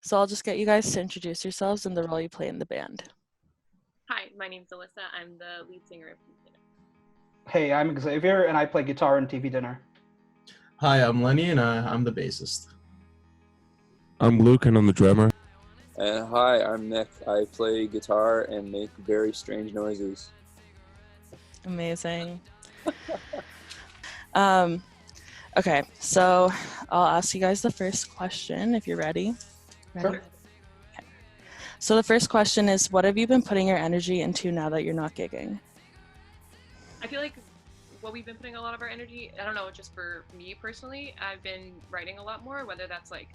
So I'll just get you guys to introduce yourselves and the role you play in the band. Hi, my name's Alyssa. I'm the lead singer of TV Dinner. Hey, I'm Xavier, and I play guitar in TV Dinner. Hi, I'm Lenny, and I'm the bassist. I'm Luke, and I'm the drummer. And hi, I'm Nick. I play guitar and make very strange noises. Amazing. Okay, so I'll ask you guys the first question if you're ready. Sure. Okay. So the first question is, what have you been putting your energy into now that you're not gigging? I feel like what we've been putting a lot of our energy, I don't know, just for me personally, I've been writing a lot more, whether that's like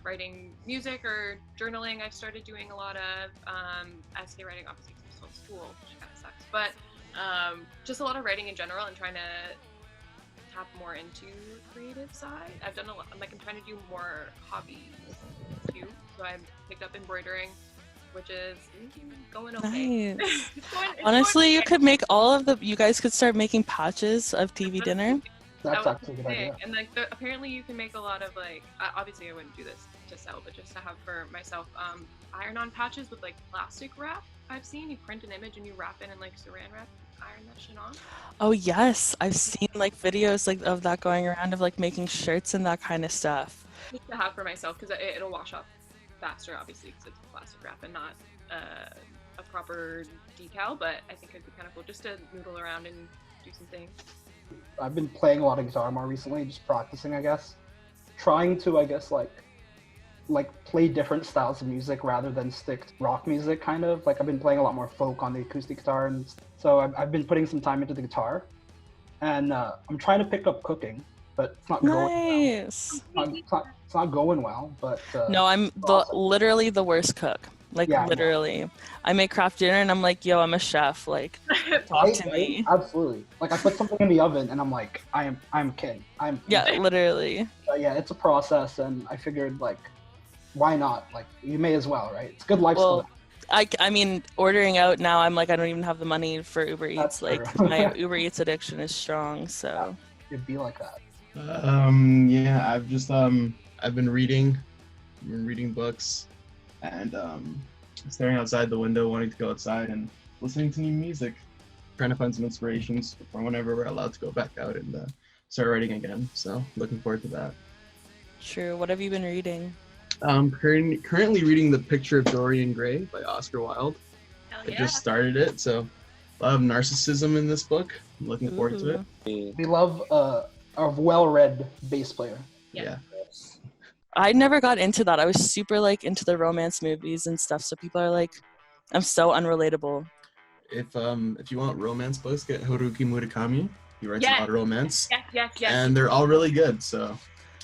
writing music or journaling. I've started doing a lot of essay writing, obviously because I'm still in school, which kind of sucks, but just a lot of writing in general and trying to tap more into creative side. I've done a lot, I'm trying to do more hobbies too. So I've picked up embroidering, which is going okay. Nice. Honestly, you could make you guys could start making patches of TV Dinner. That's actually a good idea. And apparently you can make a lot of obviously I wouldn't do this to sell, but just to have for myself, iron-on patches with plastic wrap. I've seen you print an image and you wrap it in saran wrap, iron that shit on. Oh yes, I've seen videos of that going around of making shirts and that kind of stuff. Just to have for myself because it'll wash off faster, obviously, because it's plastic wrap and not a proper decal. But I think it'd be kind of cool just to noodle around and do some things. I've been playing a lot of guitar more recently, just practicing, I guess. Trying to, I guess, play different styles of music rather than stick to rock music, kind of. I've been playing a lot more folk on the acoustic guitar, and so I've been putting some time into the guitar. And I'm trying to pick up cooking, but it's not going well. Nice. It's not going well, but... No, I'm literally the worst cook. Literally. I make craft dinner and I'm yo, I'm a chef. Talk to me. Absolutely. I put something in the oven and I'm I'm king. Yeah, literally. Yeah, it's a process, and I figured why not? You may as well, right? It's good lifestyle. Well, I mean, ordering out now, I'm I don't even have the money for Uber Eats. My Uber Eats addiction is strong, so. Yeah, it'd be like that. Yeah, I've just I've been reading books and staring outside the window, wanting to go outside and listening to new music, trying to find some inspirations for whenever we're allowed to go back out and start writing again. So looking forward to that. True. What have you been reading? Currently reading The Picture of Dorian Gray by Oscar Wilde. Hell I yeah. just started it, so a lot of narcissism in this book. I'm looking forward to it. We love a well-read bass player. Yeah. I never got into that. I was super into the romance movies and stuff. So people are I'm so unrelatable. If you want romance books, get Haruki Murakami. He writes a lot of romance. Yes. And they're all really good. So.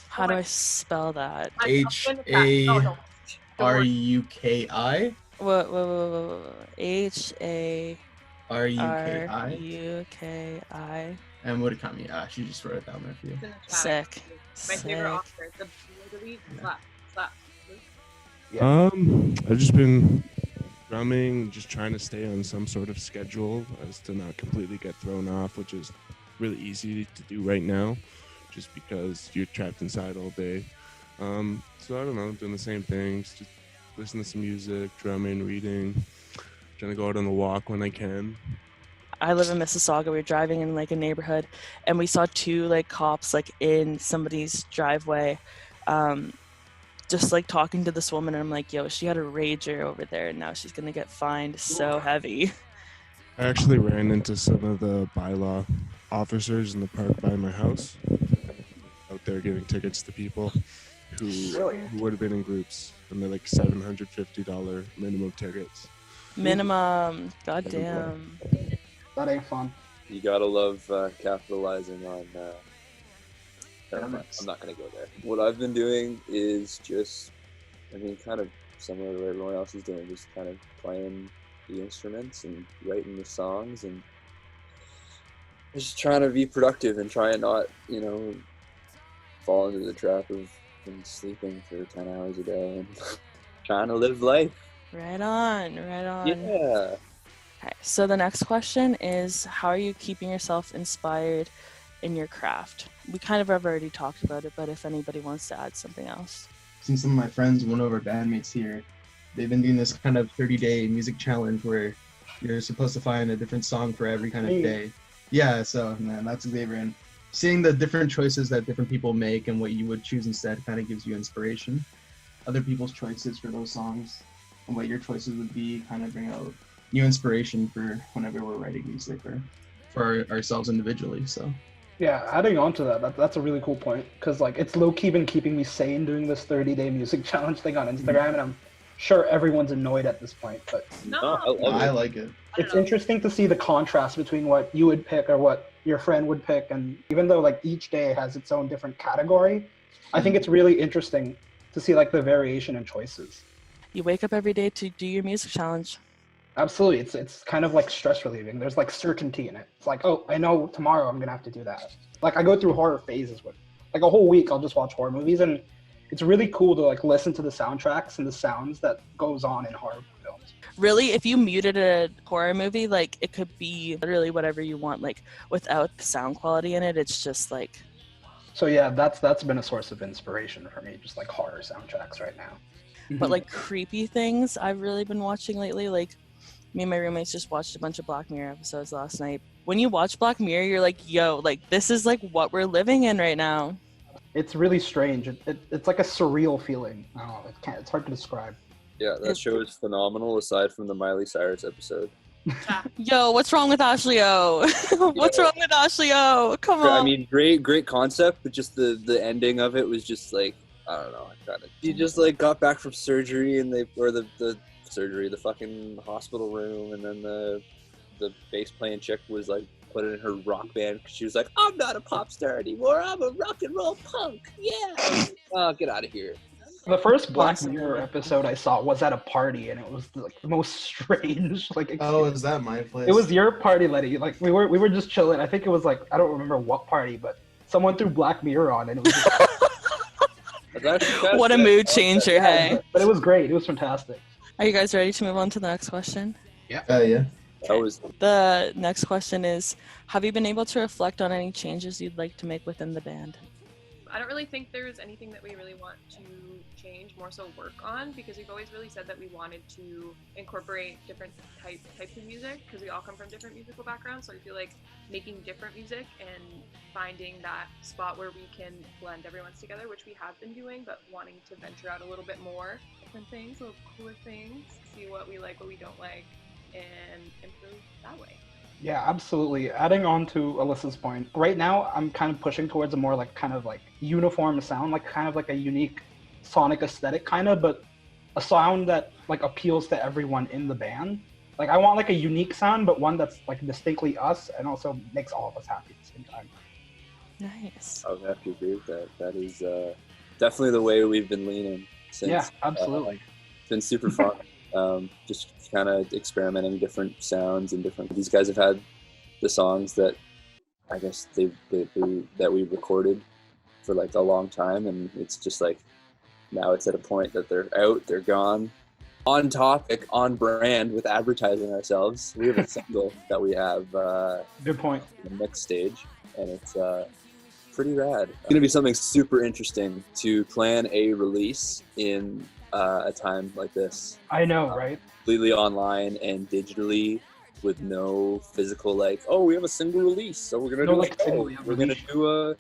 How do I spell that? H-A-R-U-K-I. Whoa. H-A-R-U-K-I. R-U-K-I. And Murakami. She just wrote it down there for you. Sick. My favorite author. The slap. Yeah. I've just been drumming, just trying to stay on some sort of schedule as to not completely get thrown off, which is really easy to do right now, just because you're trapped inside all day. So I don't know, doing the same things, just listening to some music, drumming, reading, trying to go out on a walk when I can. I live in Mississauga. We were driving in a neighborhood, and we saw two cops in somebody's driveway, just talking to this woman. And I'm yo, she had a rager over there, and now she's gonna get fined so heavy. I actually ran into some of the bylaw officers in the park by my house, out there giving tickets to people who would have been in groups, and they're $750 minimum tickets. Minimum, goddamn. That ain't fun. You gotta love capitalizing on... I'm not gonna go there. What I've been doing is just, kind of similar to what everyone else is doing, just kind of playing the instruments and writing the songs and just trying to be productive and try and not, fall into the trap of sleeping for 10 hours a day and trying to live life. Right on. Yeah. Okay, so the next question is, how are you keeping yourself inspired in your craft? We kind of have already talked about it, but if anybody wants to add something else. seen some of my friends, one of our bandmates here, they've been doing this kind of 30-day music challenge where you're supposed to find a different song for every kind of day. Yeah, so man, that's Xavier. And seeing the different choices that different people make and what you would choose instead kind of gives you inspiration. Other people's choices for those songs and what your choices would be kind of bring out new inspiration for whenever we're writing music or for ourselves individually. So Yeah, adding on to that's a really cool point, because like it's low-key been keeping me sane doing this 30-day music challenge thing on Instagram, and I'm sure everyone's annoyed at this point, but No, I like it. it's interesting to see the contrast between what you would pick or what your friend would pick, and even though like each day has its own different category, I think it's really interesting to see like the variation in choices. You wake up every day to do your music challenge. Absolutely, it's kind of like stress relieving. There's like certainty in it. It's like, oh, I know tomorrow I'm gonna have to do that. Like I go through horror phases with, like a whole week I'll just watch horror movies, and it's really cool to like listen to the soundtracks and the sounds that goes on in horror films. Really, if you muted a horror movie, like it could be literally whatever you want. Like without the sound quality in it, it's just like. So yeah, that's been a source of inspiration for me, just like horror soundtracks right now. But like creepy things I've really been watching lately, like me and my roommates just watched a bunch of Black Mirror episodes last night. When you watch Black Mirror, you're like, yo, like this is like what we're living in right now. It's really strange. It's like a surreal feeling. I don't know. It's hard to describe. Yeah, that show is phenomenal aside from the Miley Cyrus episode. Yo, what's wrong with Ashleigh O? What's wrong with Ashleigh O? Come on. I mean, great concept, but just the ending of it was just like, I don't know. She just like got back from surgery and the fucking hospital room, and then the bass playing chick was like put in her rock band because she was like, I'm not a pop star anymore, I'm a rock and roll punk. Yeah. Oh, get out of here. The first Black Mirror episode I saw was at a party, and it was like the most strange like experience. Oh, is that my place? It was your party, Letty. Like we were just chilling. I think it was like, I don't remember what party, but someone threw Black Mirror on, and it was just, what a mood changer, hey. But it was great. It was fantastic. Are you guys ready to move on to the next question? Yeah. That was The next question is, have you been able to reflect on any changes you'd like to make within the band? I don't really think there's anything that we really want to change, more so work on, because we've always really said that we wanted to incorporate different types of music, because we all come from different musical backgrounds. So I feel like making different music and finding that spot where we can blend everyone's together, which we have been doing, but wanting to venture out a little bit more, different things, little cooler things, see what we like, what we don't like, and improve that way. Yeah, absolutely. Adding on to Alyssa's point, right now I'm kind of pushing towards a more like kind of like uniform sound, like kind of like a unique sonic aesthetic kind of, but a sound that like appeals to everyone in the band. Like I want like a unique sound, but one that's like distinctly us and also makes all of us happy at the same time. Nice. I would have to agree with that. That is definitely the way we've been leaning since. Yeah, absolutely. It's been super fun. Just kind of experimenting different sounds and different. These guys have had the songs that I guess that we recorded for like a long time, and it's just like now it's at a point that they're out, they're gone, on topic, on brand with advertising ourselves. We have a single that we have. Good point. The mix stage, and it's pretty rad. It's gonna be something super interesting to plan a release in a time like this. I know, right? Completely online and digitally, with no physical like, oh, we have a single release, so we're gonna do like, a show. We're gonna do a,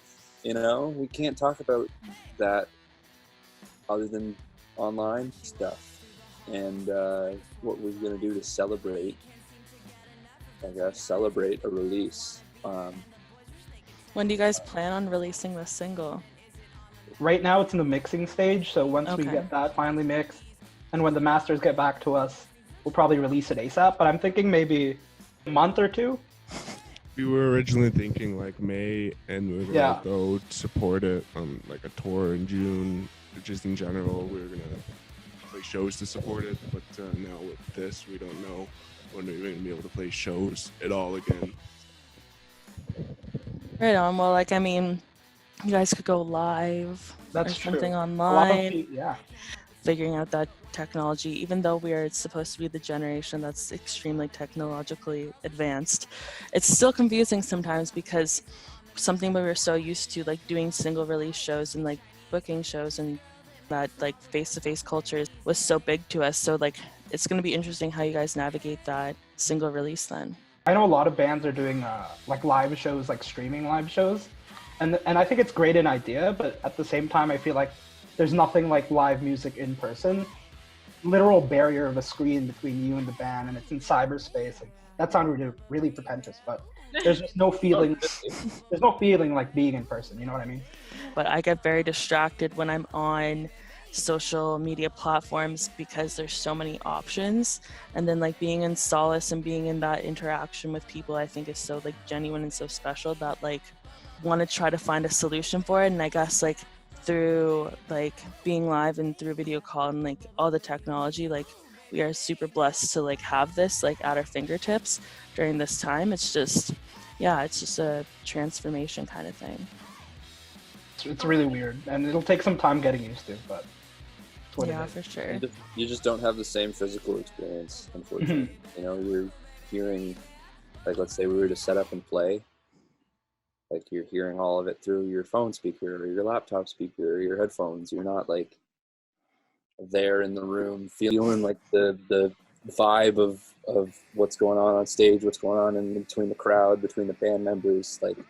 we can't talk about that other than online stuff. And what we're gonna do to celebrate, I guess, celebrate a release. When do you guys plan on releasing this single? Right now it's in the mixing stage, so once we get that finally mixed, and when the masters get back to us, we'll probably release it ASAP, but I'm thinking maybe a month or two. We were originally thinking like May, and we were gonna go support it on like a tour in June. Just in general, we were gonna play shows to support it, but now with this, we don't know when we're gonna be able to play shows at all again. Right on. Well, like, I mean, you guys could go live That's or something true. online. Yeah. Figuring out that technology, even though we are supposed to be the generation that's extremely technologically advanced, it's still confusing sometimes, because something we were so used to, like doing single release shows and like booking shows and that like face-to-face culture was so big to us. So like it's going to be interesting how you guys navigate that single release then. I know a lot of bands are doing like live shows, like streaming live shows, and I think it's great an idea, but at the same time I feel like there's nothing like live music in person. Literal barrier of a screen between you and the band, and it's in cyberspace. And that sounded really, really pretentious, but there's just no feeling. There's no feeling like being in person. You know what I mean? But I get very distracted when I'm on social media platforms because there's so many options, and then like being in solace and being in that interaction with people, I think is so like genuine and so special that like want to try to find a solution for it. And I guess like through like being live and through video call and like all the technology, like we are super blessed to like have this like at our fingertips during this time. It's just a transformation kind of thing. It's really weird, and it'll take some time getting used to, but it's what it is. For sure. You just don't have the same physical experience, unfortunately. You know, you're hearing, like, let's say we were to set up and play, like you're hearing all of it through your phone speaker or your laptop speaker or your headphones. You're not like there in the room feeling like the vibe of what's going on stage, what's going on in between the crowd, between the band members, like, you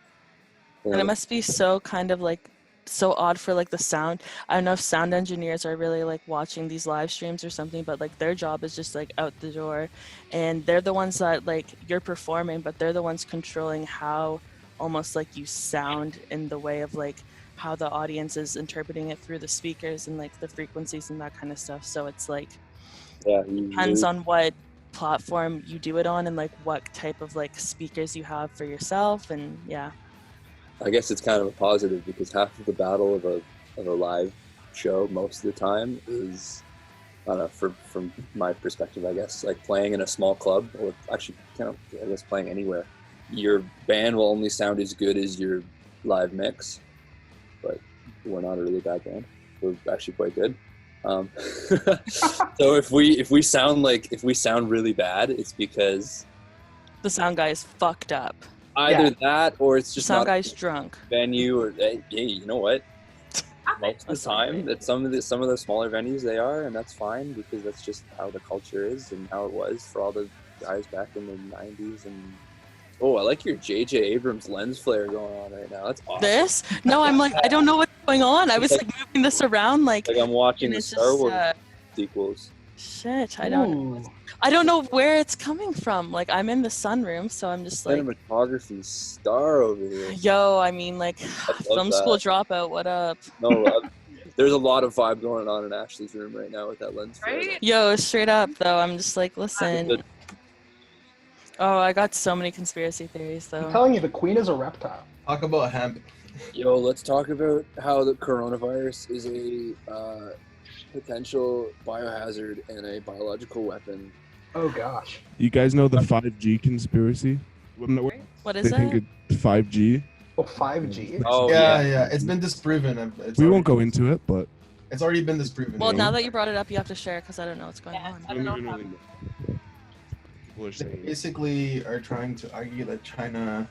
know. And it must be so kind of like so odd for like the sound. I don't know if sound engineers are really like watching these live streams or something, but like their job is just like out the door, and they're the ones that like you're performing, but they're the ones controlling how almost like you sound in the way of like how the audience is interpreting it through the speakers and like the frequencies and that kind of stuff. So it's like depends on what platform you do it on and like what type of like speakers you have for yourself. And I guess it's kind of a positive because half of the battle of a live show most of the time is, I don't know, from my perspective, I guess, like playing in a small club, or actually kind of, I guess, playing anywhere. Your band will only sound as good as your live mix, but we're not a really bad band. We're actually quite good. So if we sound really bad, it's because the sound guy is fucked up. Either that, or it's just sound not guy's drunk. Venue, or hey, you know what? Most of the time, at some of the smaller venues, they are, and that's fine because that's just how the culture is and how it was for all the guys back in the '90s. And I like your J.J. Abrams lens flare going on right now. That's awesome. This? No, I'm like, I don't know what's going on. I was like moving this around like I'm watching the Star Wars sequels. Shit, I don't know where it's coming from. Like, I'm in the sunroom, so I'm just like cinematography star over here. Yo, I mean, like, film school dropout. What up? No, there's a lot of vibe going on in Ashleigh's room right now with that lens. Right? Yo, straight up though, I'm just like, listen. Oh, I got so many conspiracy theories though. I'm telling you, the queen is a reptile. Talk about hemp. Yo, let's talk about how the coronavirus is a potential biohazard and a biological weapon. Oh gosh. You guys know the 5G conspiracy? What is they think it's 5G. Oh, 5G? Oh, yeah. It's been disproven. We won't go into it, but it's already been disproven. Well, now that you brought it up, you have to share because I don't know what's going on. I don't know. People are saying They basically are trying to argue that China,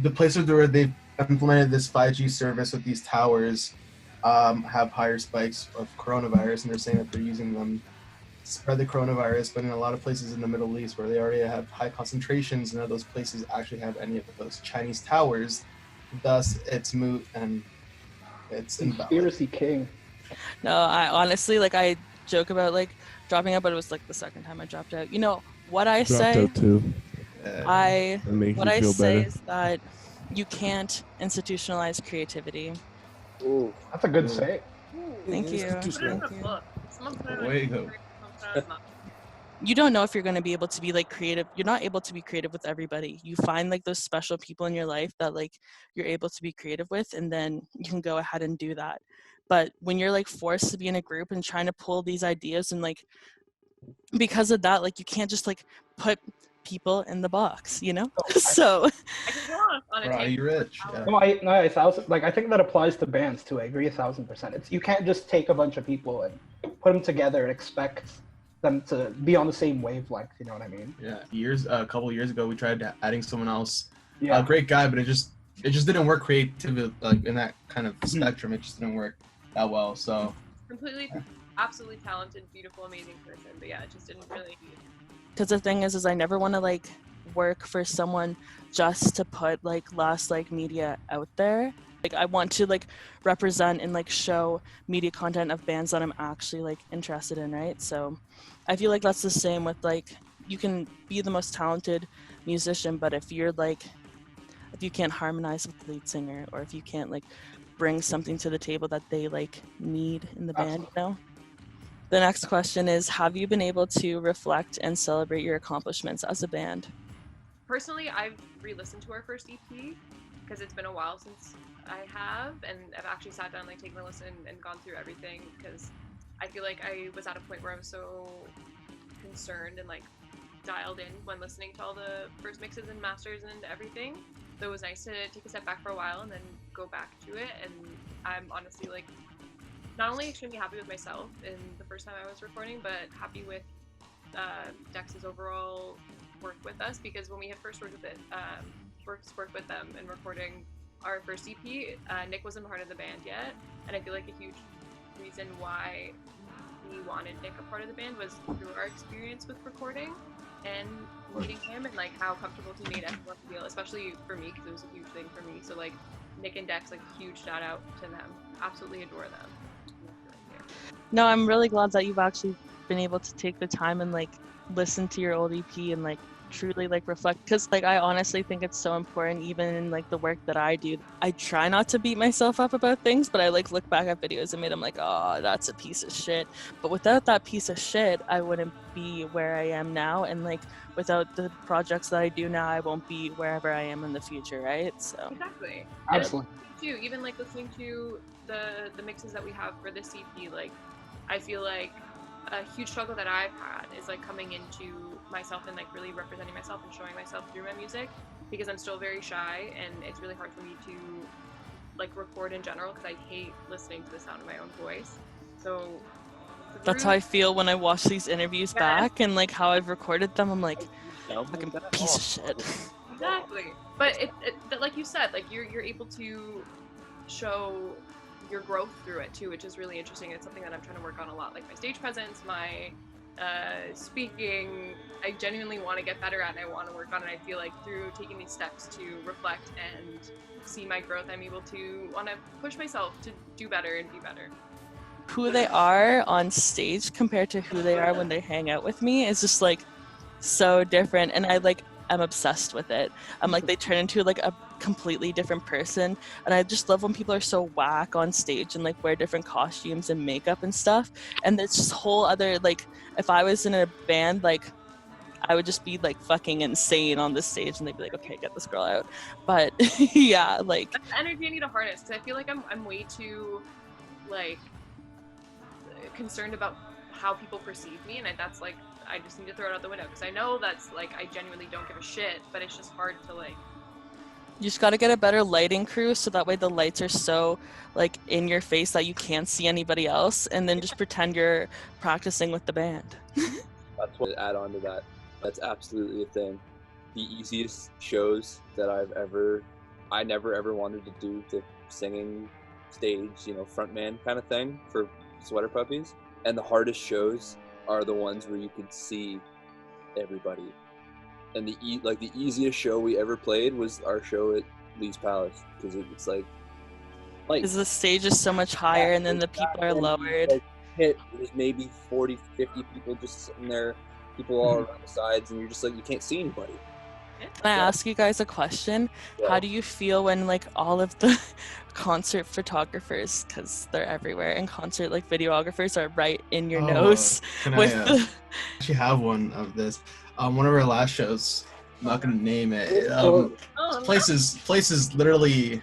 the places where they've implemented this 5G service with these towers, have higher spikes of coronavirus, and they're saying that they're using them to spread the coronavirus. But in a lot of places in the Middle East where they already have high concentrations, none of those places actually have any of those Chinese towers. Thus, it's moot and it's invalid. Conspiracy king. No, I honestly, like, I joke about like dropping out, but it was like the second time I dropped out. You know what I dropped say? out too. What I say is that you can't institutionalize creativity. Ooh, That's a good say. Thank you. Put it in the book. Someone put it in Way the to book. go. You don't know if you're going to be able to be like creative. You're not able to be creative with everybody. You find like those special people in your life that like you're able to be creative with, and then you can go ahead and do that. But when you're like forced to be in a group and trying to pull these ideas, and like because of that, like you can't just like put people in the box, you know? So I can go on a Are you rich? Yeah. No, I think that applies to bands too. I agree 1,000%. It's, you can't just take a bunch of people and put them together and expect them to be on the same wavelength. You know what I mean? Yeah. A couple years ago, we tried adding someone else. Yeah. A great guy, but it just didn't work creatively, like in that kind of spectrum. It just didn't work that well. So completely, absolutely talented, beautiful, amazing person. But yeah, it just didn't really. Because the thing is I never want to like work for someone just to put like last like media out there. Like I want to like represent and like show media content of bands that I'm actually like interested in, right? So I feel like that's the same with like you can be the most talented musician, but if you're like if you can't harmonize with the lead singer, or if you can't like bring something to the table that they like need in the band, you know? The next question is, have you been able to reflect and celebrate your accomplishments as a band? Personally, I've re-listened to our first EP because it's been a while since I have, and I've actually sat down, like, taken a listen and gone through everything because I feel like I was at a point where I was so concerned and like dialed in when listening to all the first mixes and masters and everything. So it was nice to take a step back for a while and then go back to it. And I'm honestly like not only extremely happy with myself in the first time I was recording, but happy with Dex's overall work with us, because when we had first worked with them in recording our first EP, Nick wasn't part of the band yet, and I feel like a huge reason why we wanted Nick a part of the band was through our experience with recording and meeting him, and like how comfortable he made everyone feel, especially for me because it was a huge thing for me. So like Nick and Dex, like huge shout out to them. Absolutely adore them. No, I'm really glad that you've actually been able to take the time and like listen to your old EP and like truly like reflect, because like I honestly think it's so important, even in like the work that I do. I try not to beat myself up about things, but I like look back at videos and made them like, oh, that's a piece of shit. But without that piece of shit, I wouldn't be where I am now, and like without the projects that I do now, I won't be wherever I am in the future, right? So exactly. Absolutely. And too, even like listening to the mixes that we have for this EP, like I feel like a huge struggle that I've had is like coming into myself and like really representing myself and showing myself through my music, because I'm still very shy and it's really hard for me to like record in general because I hate listening to the sound of my own voice. So that's how I feel when I watch these interviews back and like how I've recorded them. I'm like, fucking piece of shit. Exactly. But but like you said, like you're able to show your growth through it too, which is really interesting. It's something that I'm trying to work on a lot, like my stage presence, my speaking. I genuinely want to get better at, and I want to work on it. I feel like through taking these steps to reflect and see my growth, I'm able to want to push myself to do better and be better. Who they are on stage compared to who they are when they hang out with me is just like so different, and I'm obsessed with it. I'm like, they turn into like a completely different person, and I just love when people are so whack on stage and like wear different costumes and makeup and stuff. And it's just whole other, like, if I was in a band, like I would just be like fucking insane on the stage, and they'd be like, okay, get this girl out. But yeah, like that's the energy I need to harness, because I feel like I'm way too like concerned about how people perceive me, and that's like I just need to throw it out the window, because I know that's like I genuinely don't give a shit, but it's just hard to like. You just got to get a better lighting crew, so that way the lights are so like in your face that you can't see anybody else, and then just pretend you're practicing with the band. That's what I'd add on to that. That's absolutely a thing. The easiest shows that I never ever wanted to do the singing stage, frontman kind of thing for Sweater Puppies. And the hardest shows are the ones where you could see everybody. And the easiest show we ever played was our show at Lee's Palace, because it's like because the stage is so much higher, and then the people are lowered. There's maybe 40, 50 people just sitting there, people all around the sides, and you're just like, you can't see anybody. Can I ask you guys a question? Yeah. How do you feel when like all of the concert photographers, because they're everywhere, and concert like videographers are right in your nose? I actually have one of this. One of our last shows, I'm not gonna name it. This place is literally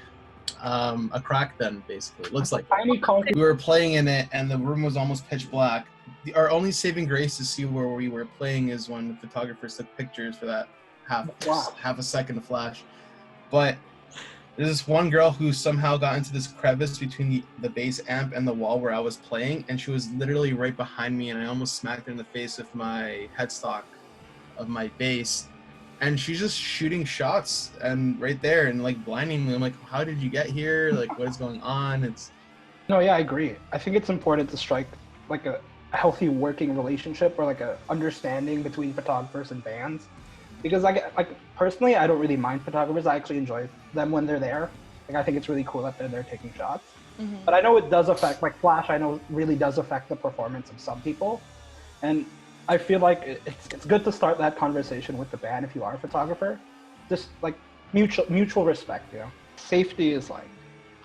a crack den, basically. It looks like tiny concrete. We were playing in it, and the room was almost pitch black. Our only saving grace to see where we were playing is when the photographers took pictures for that half a second flash. But there's this one girl who somehow got into this crevice between the bass amp and the wall where I was playing, and she was literally right behind me, and I almost smacked her in the face with my headstock of my bass. And she's just shooting shots and right there and like blinding me. I'm like, how did you get here? Like, what is going on? No, yeah, I agree. I think it's important to strike like a healthy working relationship or like a understanding between photographers and bands. Because like personally, I don't really mind photographers. I actually enjoy them when they're there. Like I think it's really cool that they're there taking shots. But I know it does affect, like Flash, I know really does affect the performance of some people. And I feel like it's good to start that conversation with the band if you are a photographer. Just like mutual respect, you know. Safety is like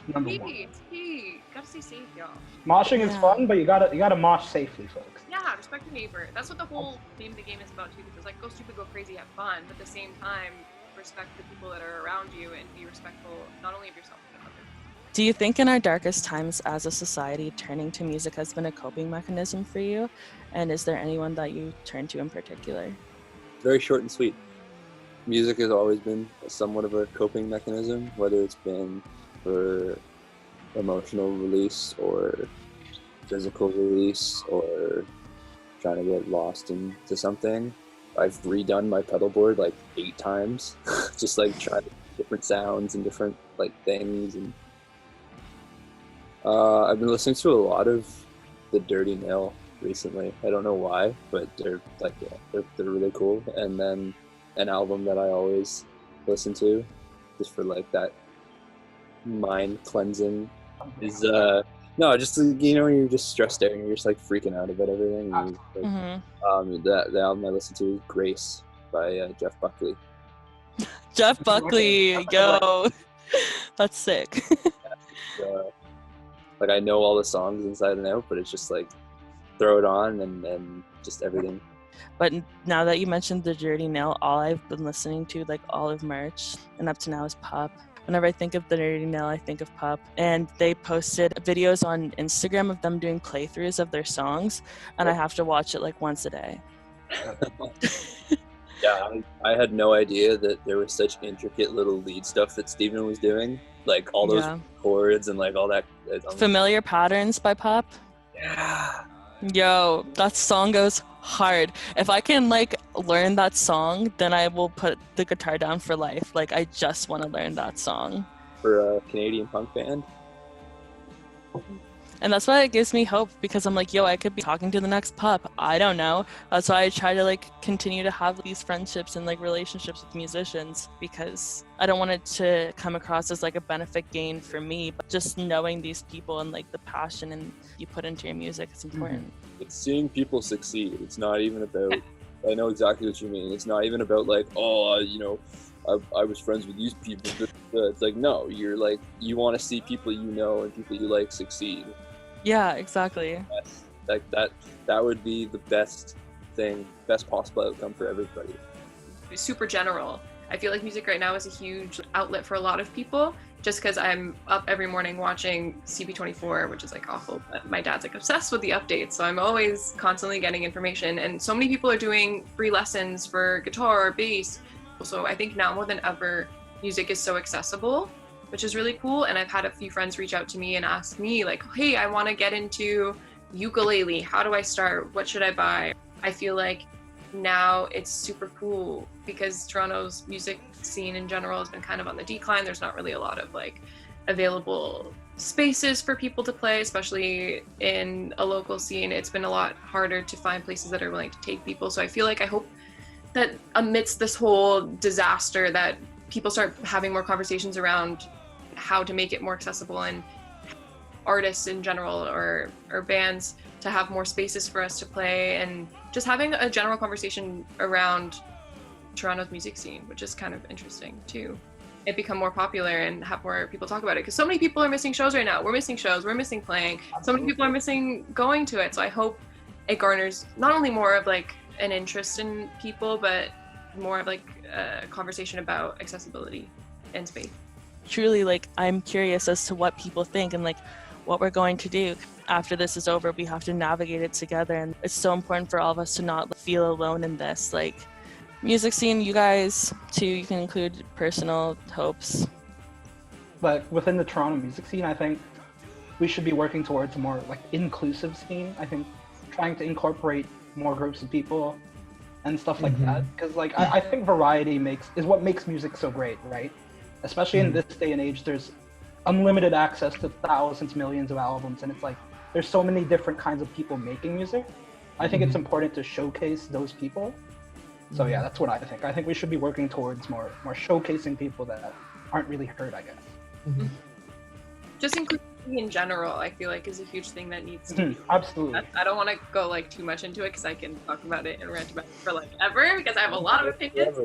number one. It's key. Gotta stay safe, y'all. Moshing is Yeah. fun, but you gotta mosh safely, folks. Yeah, respect your neighbor. That's what the whole name of the game is about too. Because like, go stupid, go crazy, have fun, but at the same time, respect the people that are around you and be respectful not only of yourself but of others. Do you think in our darkest times as a society, turning to music has been a coping mechanism for you? And is there anyone that you turn to in particular? Very short and sweet. Music has always been somewhat of a coping mechanism, whether it's been for emotional release or physical release or trying to get lost into something. I've redone my pedal board like 8 times, just like trying different sounds and different like things. And I've been listening to a lot of the Dirty Nail recently. I don't know why, but they're like they're really cool. And then an album that I always listen to, just for like that mind cleansing, is no, just you know, when you're just stressed out and you're just like freaking out about everything. And like, the album I listen to is Grace by Jeff Buckley. Jeff Buckley, yo, that's sick. Like I know all the songs inside and out, but it's just like throw it on and just everything. But now that you mentioned the Dirty Nail, all I've been listening to, like all of March and up to now, is Pup. Whenever I think of the Dirty Nail, I think of Pup. And they posted videos on Instagram of them doing playthroughs of their songs, and I have to watch it like once a day. Yeah, I had no idea that there was such intricate little lead stuff that Steven was doing, like all those chords and like all that. Familiar Patterns by Pup. Yeah. Yo, that song goes hard. If I can like learn that song, then I will put the guitar down for life. Like I just want to learn that song. For a Canadian punk band. And that's why it gives me hope, because I'm like, yo, I could be talking to the next Pup. I don't know. That's why I try to like continue to have these friendships and like relationships with musicians, because I don't want it to come across as like a benefit gain for me, but just knowing these people and like the passion and you put into your music is important. It's seeing people succeed. It's not even about, I know exactly what you mean. It's not even about like, oh, you know, I was friends with these people. It's like, no, you're like, you want to see people you know and people you like succeed. Yeah, exactly. Yes. Like that would be the best thing, best possible outcome for everybody. Super general. I feel like music right now is a huge outlet for a lot of people, just because I'm up every morning watching CP24, which is like awful, but my dad's like obsessed with the updates, so I'm always constantly getting information, and so many people are doing free lessons for guitar or bass. So I think now more than ever, music is so accessible, which is really cool. And I've had a few friends reach out to me and ask me like, hey, I want to get into ukulele. How do I start? What should I buy? I feel like now it's super cool because Toronto's music scene in general has been kind of on the decline. There's not really a lot of like available spaces for people to play, especially in a local scene. It's been a lot harder to find places that are willing to take people. So I feel like I hope that amidst this whole disaster that people start having more conversations around how to make it more accessible, and artists in general or bands to have more spaces for us to play, and just having a general conversation around Toronto's music scene, which is kind of interesting too. It become more popular and have more people talk about it, because so many people are missing shows right now. We're missing shows, we're missing playing. So many people are missing going to it. So I hope it garners not only more of like an interest in people, but more of like a conversation about accessibility and space. Truly, like, I'm curious as to what people think and like what we're going to do after this is over. We have to navigate it together, and it's so important for all of us to not feel alone in this. Like, music scene, you guys too, you can include personal hopes. But within the Toronto music scene, I think we should be working towards a more like inclusive scene. I think trying to incorporate more groups of people and stuff like that, because like I think variety is what makes music so great, right? Especially in this day and age, there's unlimited access to thousands, millions of albums, and it's like there's so many different kinds of people making music. I think it's important to showcase those people. So yeah, that's what I think. I think we should be working towards more showcasing people that aren't really heard, I guess. Just inclusivity in general, I feel like, is a huge thing that needs to be. Absolutely. I don't want to go like too much into it because I can talk about it and rant about it for like ever because I have a lot of opinions.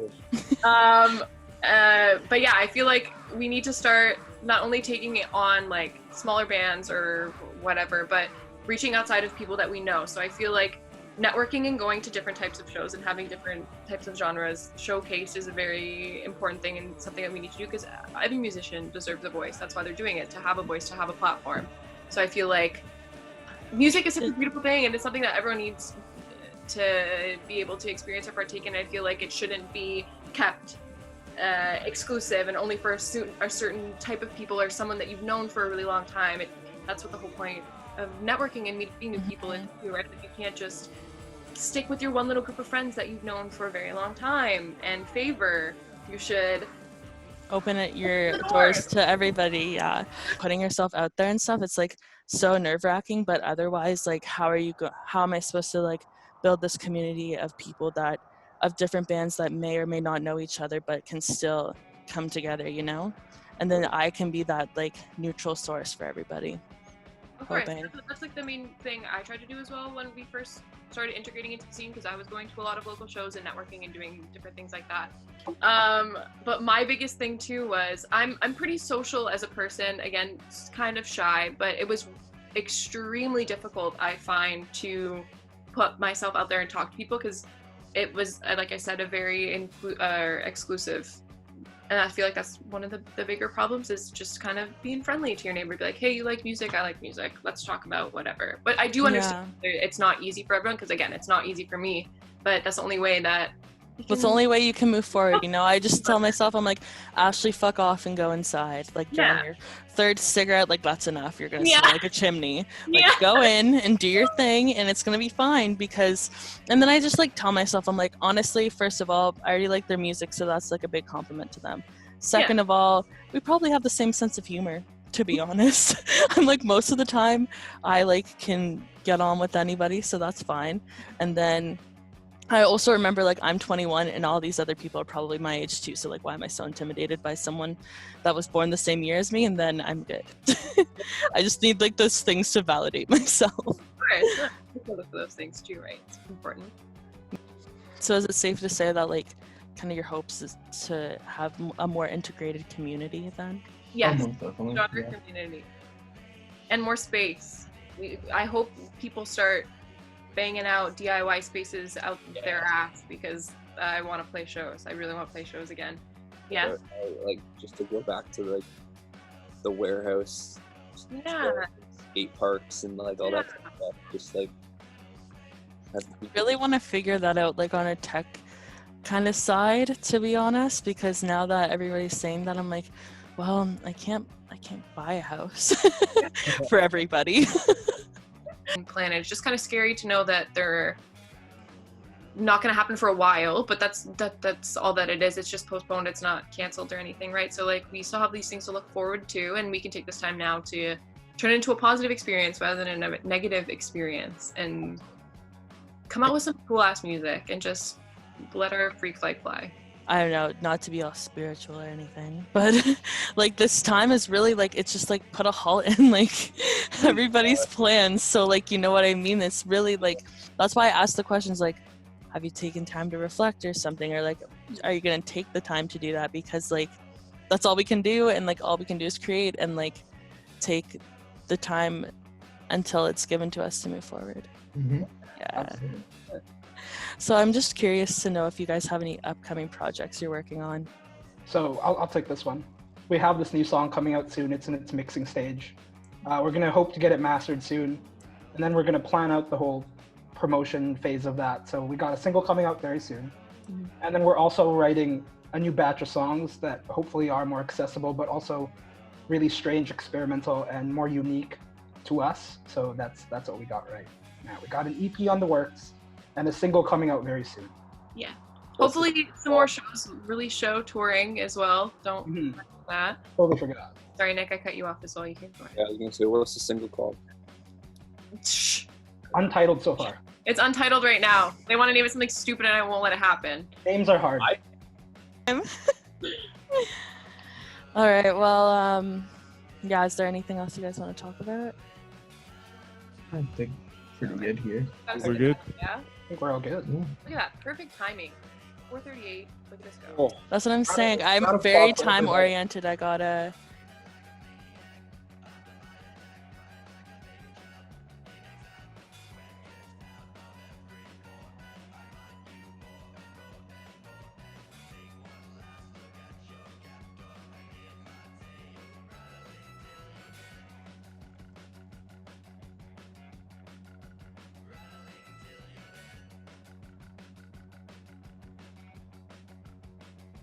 But yeah, I feel like we need to start not only taking it on like smaller bands or whatever, but reaching outside of people that we know. So I feel like networking and going to different types of shows and having different types of genres showcased is a very important thing and something that we need to do because every musician deserves a voice. That's why they're doing it, to have a voice, to have a platform. So I feel like music is such a beautiful thing and it's something that everyone needs to be able to experience or partake in. I feel like it shouldn't be kept exclusive and only for a certain type of people or someone that you've known for a really long time. That's what the whole point of networking and meeting new people is too, right? That you can't just stick with your one little group of friends that you've known for a very long time and favor. You should open your doors to everybody. Yeah, putting yourself out there and stuff, it's like so nerve-wracking, but otherwise, like how am I supposed to like build this community of people that of different bands that may or may not know each other but can still come together, you know? And then I can be that like neutral source for everybody. Of course, that's like the main thing I tried to do as well when we first started integrating into the scene, because I was going to a lot of local shows and networking and doing different things like that. But my biggest thing too was I'm pretty social as a person, again, kind of shy, but it was extremely difficult, I find, to put myself out there and talk to people because it was, like I said, a very exclusive. And I feel like that's one of the bigger problems is just kind of being friendly to your neighbor. Be like, hey, you like music? I like music. Let's talk about whatever. But I do understand it's not easy for everyone because, again, it's not easy for me. But that's the only way that... It's the only way you can move forward, you know? I just tell myself, I'm like, Ashleigh, fuck off and go inside. Like, you're on your third cigarette, like, that's enough. You're gonna smell like a chimney. Like, go in and do your thing, and it's gonna be fine because... And then I just, like, tell myself, I'm like, honestly, first of all, I already like their music, so that's, like, a big compliment to them. Second of all, we probably have the same sense of humor, to be honest. I'm like, most of the time, I, like, can get on with anybody, so that's fine. And then... I also remember, like, I'm 21 and all these other people are probably my age too, so like, why am I so intimidated by someone that was born the same year as me? And then I'm good. I just need, like, those things to validate myself. Right. Look for those things too, right? It's important. So is it safe to say that, like, kind of your hopes is to have a more integrated community then? Yes, stronger community and more space. I hope people start banging out DIY spaces out their ass because I want to play shows. I really want to play shows again. Yeah. Like, just to go back to like the warehouse, skate parks and like all that kind of stuff. Just like I really want to figure that out, like on a tech kind of side, to be honest, because now that everybody's saying that, I'm like, well, I can't buy a house for everybody. Plan. It's just kind of scary to know that they're not going to happen for a while, but that's all that it is. It's just postponed. It's not canceled or anything, right? So like, we still have these things to look forward to, and we can take this time now to turn it into a positive experience rather than a negative experience, and come out with some cool ass music and just let our freak flag fly. I don't know, not to be all spiritual or anything, but like, this time is really like, it's just like put a halt in like everybody's plans. So like, you know what I mean? It's really like, that's why I asked the questions like, have you taken time to reflect or something? Or like, are you going to take the time to do that? Because like, that's all we can do. And like, all we can do is create and like take the time until it's given to us to move forward. Mm-hmm. Yeah. Absolutely. So I'm just curious to know if you guys have any upcoming projects you're working on. So I'll take this one. We have this new song coming out soon. It's in its mixing stage. We're going to hope to get it mastered soon. And then we're going to plan out the whole promotion phase of that. So we got a single coming out very soon. Mm-hmm. And then we're also writing a new batch of songs that hopefully are more accessible, but also really strange, experimental, and more unique to us. So that's what we got right now. We got an EP on the works and a single coming out very soon. Yeah. Hopefully some more shows, really show touring as well. Totally forgot. Sorry, Nick, I cut you off as well. You came for Yeah, I was gonna say, what's the single called? it. Shh. Untitled so far. It's untitled right now. They want to name it something stupid and I won't let it happen. Names are hard. All right. Well, yeah. Is there anything else you guys want to talk about? I think pretty good here. That's We're good. Yeah. I think we're all good. Yeah. Look at that. Perfect timing. 4:38. Look at this go. Oh, That's what I'm saying. Out I'm of very clock for time today. oriented. I gotta